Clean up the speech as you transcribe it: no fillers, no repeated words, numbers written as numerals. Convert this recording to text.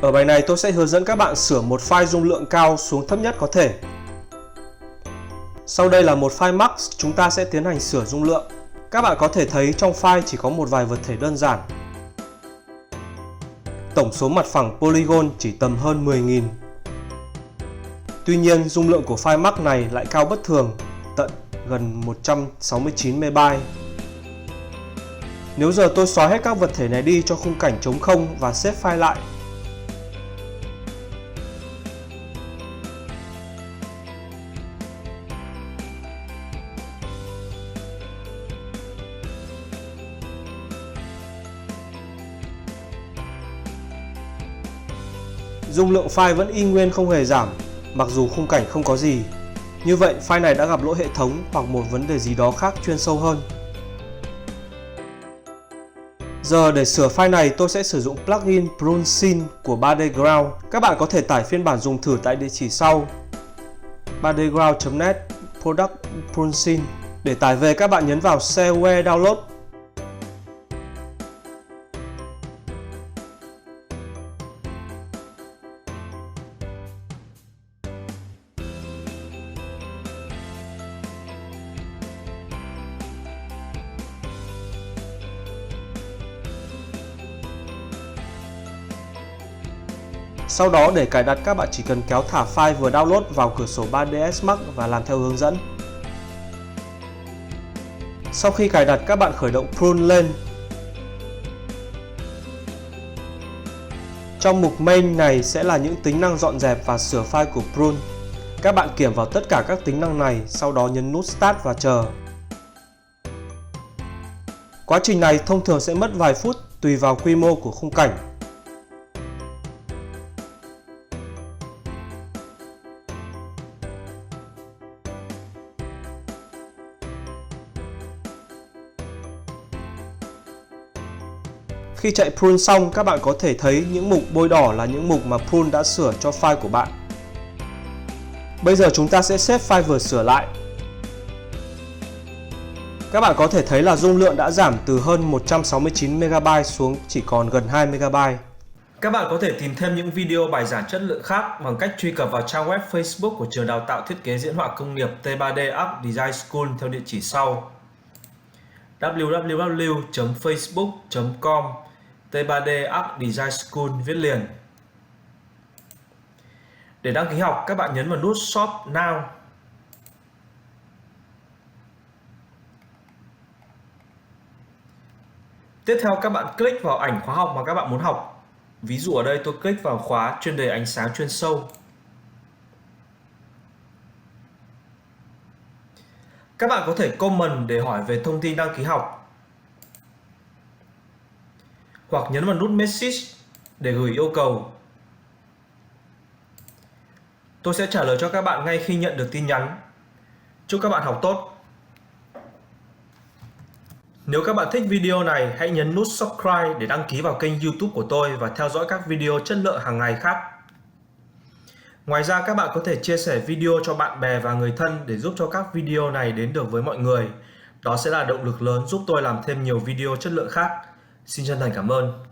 Ở bài này tôi sẽ hướng dẫn các bạn sửa một file dung lượng cao xuống thấp nhất có thể. Sau đây là một file max, chúng ta sẽ tiến hành sửa dung lượng. Các bạn có thể thấy trong file chỉ có một vài vật thể đơn giản. Tổng số mặt phẳng polygon chỉ tầm hơn 10.000. Tuy nhiên, dung lượng của file max này lại cao bất thường, tận gần 169 MB. Nếu giờ tôi xóa hết các vật thể này đi cho khung cảnh trống không và xếp file lại, dung lượng file vẫn y nguyên không hề giảm, mặc dù khung cảnh không có gì. Như vậy, file này đã gặp lỗi hệ thống hoặc một vấn đề gì đó khác chuyên sâu hơn. Giờ để sửa file này, tôi sẽ sử dụng plugin Prune Scene của 3D Ground. Các bạn có thể tải phiên bản dùng thử tại địa chỉ sau: 3dground.net Product Prune Scene. Để tải về, các bạn nhấn vào Shareware Download. Sau đó để cài đặt, các bạn chỉ cần kéo thả file vừa download vào cửa sổ 3ds Max và làm theo hướng dẫn. Sau khi cài đặt, các bạn khởi động Prune lên. Trong mục main này sẽ là những tính năng dọn dẹp và sửa file của Prune. Các bạn kiểm vào tất cả các tính năng này, sau đó nhấn nút Start và chờ. Quá trình này thông thường sẽ mất vài phút tùy vào quy mô của khung cảnh. Khi chạy Prune xong, các bạn có thể thấy những mục bôi đỏ là những mục mà Prune đã sửa cho file của bạn. Bây giờ chúng ta sẽ xếp file vừa sửa lại. Các bạn có thể thấy là dung lượng đã giảm từ hơn 169 MB xuống chỉ còn gần 2 MB. Các bạn có thể tìm thêm những video bài giảng chất lượng khác bằng cách truy cập vào trang web Facebook của trường đào tạo thiết kế diễn họa công nghiệp T3D Art Design School theo địa chỉ sau: www.facebook.com T3D Art Design School viết liền. Để đăng ký học, các bạn nhấn vào nút Shop Now. Tiếp theo, các bạn click vào ảnh khóa học mà các bạn muốn học. Ví dụ ở đây tôi click vào khóa chuyên đề ánh sáng chuyên sâu. Các bạn có thể comment để hỏi về thông tin đăng ký học, hoặc nhấn vào nút Message để gửi yêu cầu. Tôi sẽ trả lời cho các bạn ngay khi nhận được tin nhắn. Chúc các bạn học tốt! Nếu các bạn thích video này, hãy nhấn nút subscribe để đăng ký vào kênh YouTube của tôi và theo dõi các video chất lượng hàng ngày khác. Ngoài ra, các bạn có thể chia sẻ video cho bạn bè và người thân để giúp cho các video này đến được với mọi người. Đó sẽ là động lực lớn giúp tôi làm thêm nhiều video chất lượng khác. Xin chân thành cảm ơn.